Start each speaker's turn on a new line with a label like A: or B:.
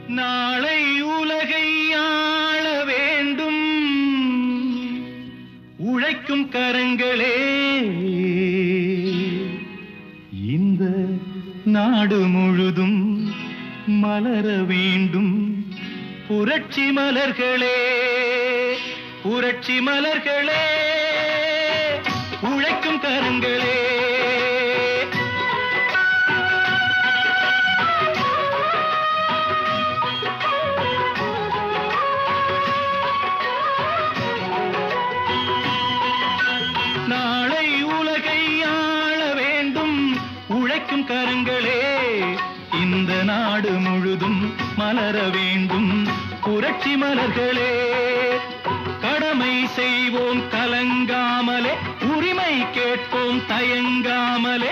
A: நாளை உலகை ஆள வேண்டும் உழைக்கும் கரங்களே. இந்த நாடு முழுதும் மலர வேண்டும் புரட்சி மலர்களே, புரட்சி மலர்களே, உழைக்கும் கரங்களே. நாளை உலகை ஆள வேண்டும் உழைக்கும் கரங்களே. இந்த நாடு முழுதும் மலர வேண்டும் புரட்சி மலர்களே. கடமை செய்வோம் கலங்காமலே, உரிமை கேட்போம் தயங்காமலே.